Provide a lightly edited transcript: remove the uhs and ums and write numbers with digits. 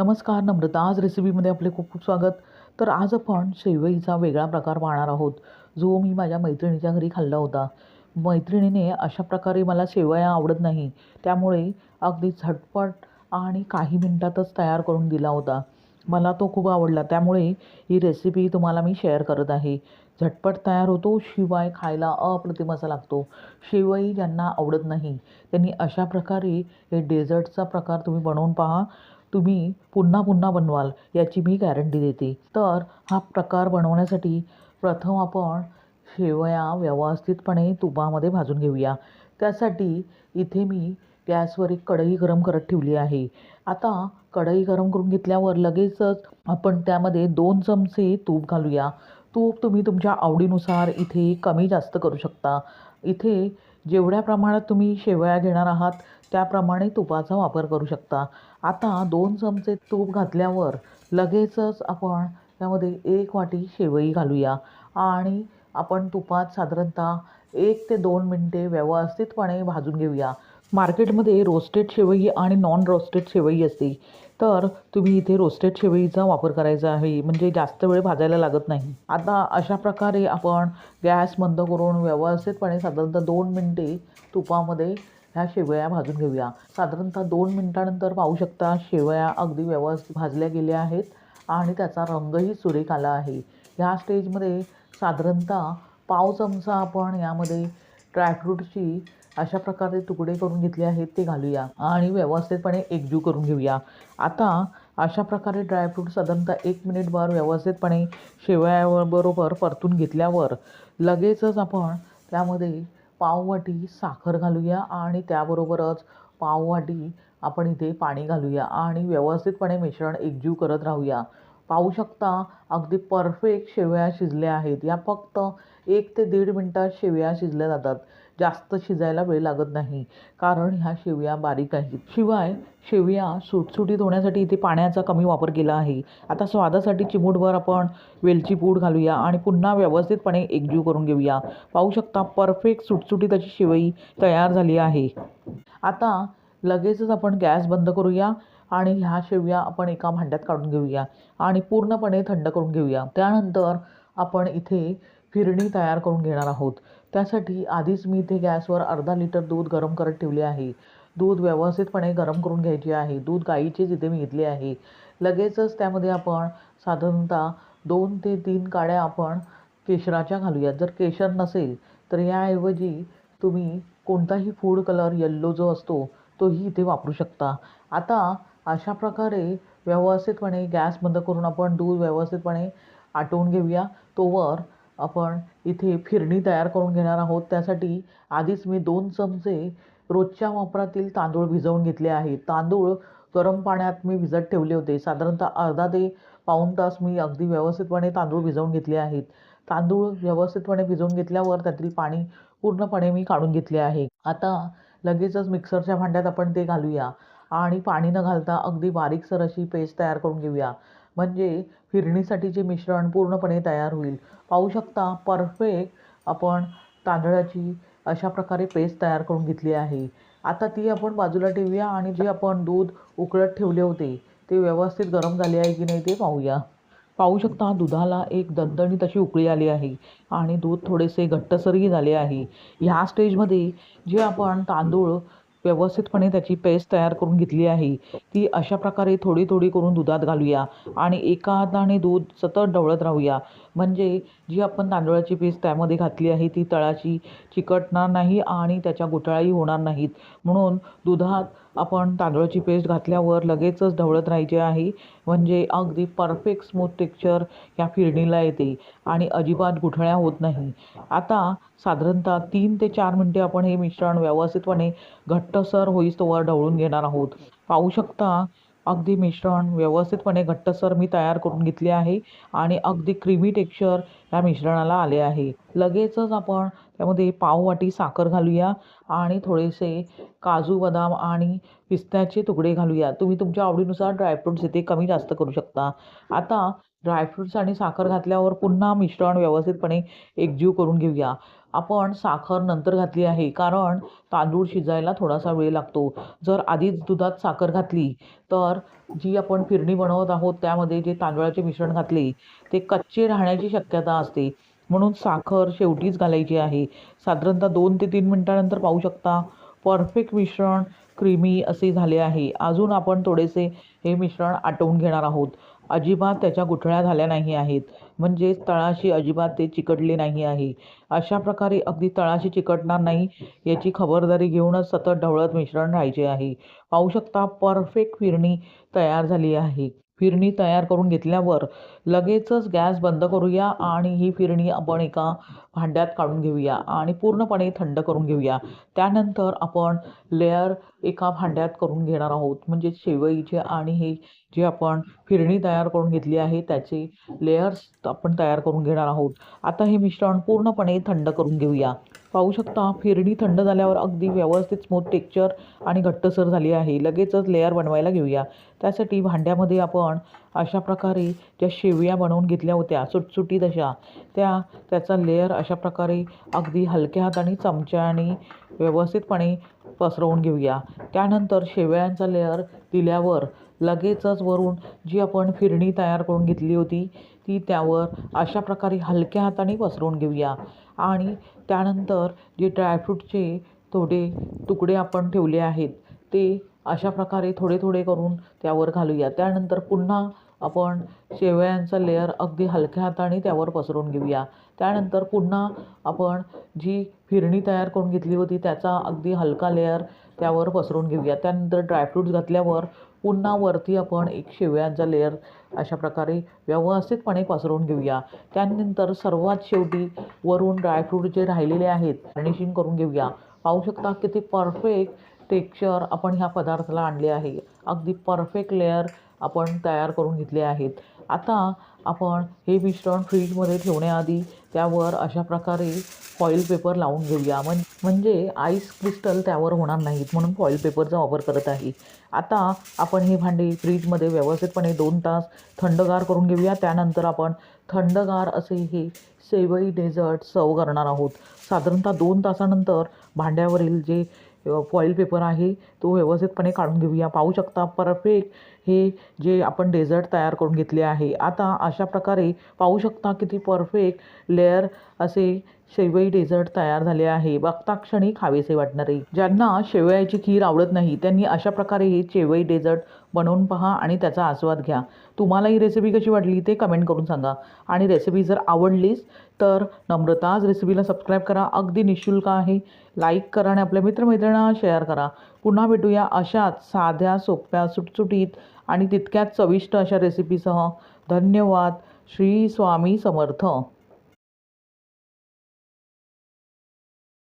नमस्कार नम्रता, आज रेसिपीमध्ये आपले खूप खूप स्वागत. तर आज आपण शेवईचा वेगळा प्रकार पाहणार आहोत, जो मी माझ्या मैत्रिणीच्या घरी खाल्ला होता. मैत्रिणीने अशा प्रकारे मला शेवया आवडत नाही, त्यामुळे अगदी झटपट आणि काही मिनिटातच तयार करून दिला होता. मला तो खूप आवडला, त्यामुळे ही रेसिपी तुम्हाला मी शेअर करत आहे. झटपट तयार होतो, शिवाय खायला अप्रतिम असा लागतो. शेवई ज्यांना आवडत नाही, त्यांनी अशा प्रकारे हे डेझर्टचा प्रकार तुम्ही बनवून पहा. तुम्ही पुन्हा पुन्हा बनवाल याची मी गॅरंटी देते. तर हा प्रकार बनवण्यासाठी प्रथम आपण शेवया व्यवस्थितपणे तुपामध्ये भाजून घेऊया. त्यासाठी इथे मी गॅसवर एक कढई गरम करत ठेवली आहे. आता कढई गरम करून घेतल्यावर लगेचच आपण त्यामध्ये 2 चमचे तूप घालूया. तूप तुम्ही तुमच्या आवडीनुसार इथे कमी जास्त करू शकता. इथे जेवढ्या प्रमाणात तुम्ही शेवया घेणार आहात त्याप्रमाणे तुपाचा वापर करू शकता. आता 2 चमचे तूप घातल्यावर लगेचच आपण त्यामध्ये 1 वाटी शेवई घालूया आणि आपण तुपात साधारणतः 1 ते 2 मिनिटे व्यवस्थितपणे भाजून घेऊया. मार्केटमध्ये रोस्टेड शेवई आणि नॉन रोस्टेड शेवई असते. तर तुम्ही इथे रोस्टेड शेवईचा वापर करायचा आहे, म्हणजे जास्त वेळ भाजायला लागत नाही. आता अशा प्रकारे आपण गॅस बंद करून व्यवस्थितपणे साधारणतः 2 मिनिटे तुपामध्ये ह्या शेवया भाजून घेऊया. साधारणतः 2 मिनिटानंतर पाहू शकता शेवया अगदी व्यवस्थित भाजल्या गेल्या आहेत आणि त्याचा रंगही सुरेख आला आहे. ह्या स्टेजमध्ये साधारणतः पाव चमचा आपण यामध्ये ड्रायफ्रूटची अशा प्रकारे तुकडे करून घेतले आहेत ते घालूया आणि व्यवस्थितपणे एकजीव करून घेऊया. आता अशा प्रकारे ड्रायफ्रूट साधारणतः 1 मिनिटभर व्यवस्थितपणे शेवयाबरोबर परतून घेतल्यावर लगेचच आपण त्यामध्ये पाववाटी साखर घालूया आणि त्याबरोबरच पाववाटी आपण इथे पाणी घालूया आणि व्यवस्थितपणे मिश्रण एकजीव करत राहूया. पाहू शकता अगदी परफेक्ट शेवया शिजल्या आहेत. या फक्त 1 ते 1.5 मिनिटात शेवया शिजल्या जातात. जास्त शिजायला वेळ लागत नाही, कारण ह्या शेवया बारीक आहेत. शिवाय शेवया सुटसुटीत होण्यासाठी इथे पाण्याचा कमी वापर केला आहे. आता स्वादासाठी चिमूटभर आपण वेलची पूड घालूया आणि पुन्हा व्यवस्थितपणे एकजीव करून घेऊया. पाहू शकता परफेक्ट सुटसुटीत अशी शेवई तयार झाली आहे. आता लगेचच आपण गॅस बंद करूया आणि ह्या शेवया आपण एका भांड्यात काढून घेऊया आणि पूर्णपणे थंड करून घेऊया. त्यानंतर आपण इथे फिरणी तयार करून घेणार आहोत. त्यासाठी आधीच मी इथे गॅसवर अर्धा लिटर दूध गरम करत ठेवले आहे. दूध व्यवस्थितपणे गरम करून घ्यायचे आहे. दूध गाईचेच इथे मी घेतले आहे. लगेचच त्यामध्ये आपण साधारणतः 2 ते 3 काड्या आपण केशराच्या घालूयात. जर केशर नसेल तर याऐवजी तुम्ही कोणताही फूड कलर येल्लो जो असतो तोही इथे वापरू शकता. आता अशा प्रकारे व्यवस्थितपणे गॅस बंद करून आपण दूध व्यवस्थितपणे आटवून घेऊया. तोवर आपण इथे फिरणी तयार करून घेणार आहोत. त्यासाठी आधीच मी 2 चमचे रोजच्या वापरातील तांदूळ भिजवून घेतले आहेत. तांदूळ गरम पाण्यात मी भिजत ठेवले होते. साधारणतः अर्धा ते पाऊण तास मी अगदी व्यवस्थितपणे तांदूळ भिजवून घेतले आहेत. तांदूळ व्यवस्थितपणे भिजवून घेतल्यावर त्यातील पाणी पूर्णपणे मी काढून घेतले आहे. आता लगेचच मिक्सरच्या भांड्यात आपण ते घालूया आणि पाणी न घालता अगदी बारीकसर अशी पेस्ट तयार करून घेऊया. म्हणजे फिरणीसाठीचे मिश्रण पूर्णपणे तयार होईल. पाहू शकता परफेक्ट आपण तांदळाची अशा प्रकारे पेस्ट तयार करून घेतली आहे. आता ती आपण बाजूला ठेवूया आणि जे आपण दूध उकळत ठेवले होते ते व्यवस्थित गरम झाले आहे की नाही ते पाहूया. पाहू शकता दुधाला एक दणदणीत अशी उकळी आली आहे आणि दूध थोडेसे घट्टसरही झाले आहे. ह्या स्टेजमध्ये जे आपण तांदूळ व्यवस्थितपणे त्याची पेस्ट तयार करून घेतली आहे ती अशा प्रकारे थोडी थोडी करून दुधात घालूया आणि एका हाताने दूध सतत ढवळत राहूया. म्हणजे जी आपण तांदूळाची पेस्ट त्यामध्ये घातली आहे ती तळाशी चिकटणार नाही आणि त्याच्या गुठळाही होणार नाहीत. म्हणून दुधात आपण तांदूळाची पेस्ट घातल्यावर लगेचच ढवळत राहायचे आहे. म्हणजे अगदी परफेक्ट स्मूथ टेक्स्चर या फिरणीला येते आणि अजिबात गुठळ्या होत नाही. आता साधारणतः 3 ते 4 मिनिटे आपण हे मिश्रण व्यवस्थितपणे घट्टसर होईस्तोवर ढवळून घेणार आहोत. पाहू शकता अगदी मिश्रण व्यवस्थितपणे घट्टसर मी तयार करून घेतले आहे आणि अगदी क्रीमी टेक्स्चर या मिश्रणाला आले आहे. लगेचच आपण त्यामध्ये पाववाटी साखर घालूया आणि थोडेसे काजू बदाम आणि पिस्त्याचे तुकडे घालूया. तुम्ही तुमच्या आवडीनुसार ड्रायफ्रुट्स इथे कमी जास्त करू शकता. आता ड्रायफ्रुट्स आणि साखर घातल्यावर पुन्हा मिश्रण व्यवस्थितपणे एकजीव करून घेऊया. आपण साखर नंतर घातली आहे कारण तांदूळ शिजायला थोडासा वेळ लागतो. जर आधीच दुधात साखर घातली तर जी आपण फिरणी बनवत आहोत त्यामध्ये जे तांदळाचे मिश्रण घातले ते कच्चे राहण्याची शक्यता असते. म्हणून साखर शेवटीच घालायची आहे. साधारणतः 2 ते 3 मिनिटानंतर पाहू शकता परफेक्ट मिश्रण क्रीमी असे झाले आहे. अजून आपण थोडेसे हे मिश्रण आटवून घेणार आहोत. अजिबात त्याच्या गुठळ्या झाल्या नाही आहेत. म्हणजेच तळाशी अजिबात ते चिकटले नाही आहे. अशा प्रकारे अगदी तळाशी चिकटणार नाही याची खबरदारी घेऊनच सतत ढवळत मिश्रण राहायचे आहे. पाहू शकता परफेक्ट फिरणी तयार झाली आहे. फिरणी तयार करून घेतल्यावर लगेचच गॅस बंद करूया आणि ही फिरणी आपण एका भांड्यात काढून घेऊया आणि पूर्णपणे थंड करून घेऊया. त्यानंतर आपण लेयर एका भांड्यात करून घेणार आहोत. म्हणजे शेवईचे आणि हे जे आपण फिरणी तयार करून घेतली आहे त्याचे लेयर्स आपण तयार करून घेणार आहोत. आता हे मिश्रण पूर्णपणे थंड करून घेऊया. पाहू शकता फिरणी थंड झाल्यावर अगदी व्यवस्थित स्मूथ टेक्स्चर आणि घट्टसर झाली आहे. लगेचच लेयर बनवायला घेऊया. त्यासाठी भांड्यामध्ये आपण अशा प्रकारे ज्या शेवया बनवून घेतल्या होत्या सुटसुटीत अशा त्याचा लेयर अशा प्रकारे अगदी हलक्या हाताने चमच्याने व्यवस्थितपणे पसरवून घेऊया. त्यानंतर शेवयांचा लेयर दिल्यावर लगेचच वरून जी आपण फिरणी तयार करून घेतली होती ती त्यावर अशा प्रकारे हलक्या हाताने पसरवून घेऊया आणि त्यानंतर जे ड्रायफ्रूटचे थोडे तुकडे आपण ठेवले आहेत ते अशा प्रकारे थोडे थोडे करून त्यावर घालूया. त्यानंतर पुन्हा आपण शेवयांचा लेयर अगदी हलक्या हाताने त्यावर पसरवून घेऊया. त्यानंतर पुन्हा आपण जी फिरणी तयार करून घेतली होती त्याचा अगदी हलका लेयर त्यावर पसरवून घेऊया. त्यानंतर ड्रायफ्रूट्स घातल्यावर पुन्हा वरती आपण एक शेवयांचा लेयर अशा प्रकारे व्यवस्थितपणे पसरवून घेऊया. त्यानंतर सर्वात शेवटी वरून ड्रायफ्रूट जे राहिलेले आहेत गार्निशिंग करून घेऊया. पाहू शकता किती परफेक्ट टेक्स्चर आपण ह्या पदार्थाला आणले आहे. अगदी परफेक्ट लेयर आपण तयार करून घेतले आहेत. आता आपण हे मिश्रण फ्रीजमध्ये ठेवण्याआधी त्यावर अशा प्रकारे फॉईल पेपर लावून घेऊया. म्हणजे आईस क्रिस्टल त्यावर होणार नाहीत म्हणून फॉईल पेपरचा वापर करत आहे. आता आपण हे भांडे फ्रीजमध्ये व्यवस्थितपणे 2 तास थंडगार करून घेऊया. त्यानंतर आपण थंडगार असे हे शेवई डेझर्ट सर्व करणार आहोत. साधारणतः 2 तासानंतर भांड्यावरील जे फॉईल पेपर आहे तो व्यवस्थितपणे काढून घेऊया. पाहू शकता परफेक्ट हे जे आपण डेझर्ट तयार करून घेतले आहे. आता अशा प्रकारे पाहू शकता किती परफेक्ट लेयर असे शेवई डेझर्ट तयार झाले आहे. बघता क्षणी खावेसे वाटणारे. ज्यांना शेवयाची खीर आवडत नाही त्यांनी अशा प्रकारे हे शेवई डेझर्ट बनवून पहा आणि त्याचा आस्वाद घ्या. तुम्हाला ही रेसिपी कशी वाटली ते कमेंट करून सांगा आणि रेसिपी जर आवडलीच तर नम्रताज रेसिपीला सबस्क्राईब करा. अगदी निःशुल्क आहे. लाईक करा आणि आपल्या मित्रमैत्रिणींना शेअर करा. पुन्हा भेटूया अशाच साध्या सोप्या सुटसुटीत आणि तितक्याच चविष्ट अशा रेसिपीसह. धन्यवाद. श्री स्वामी समर्थ.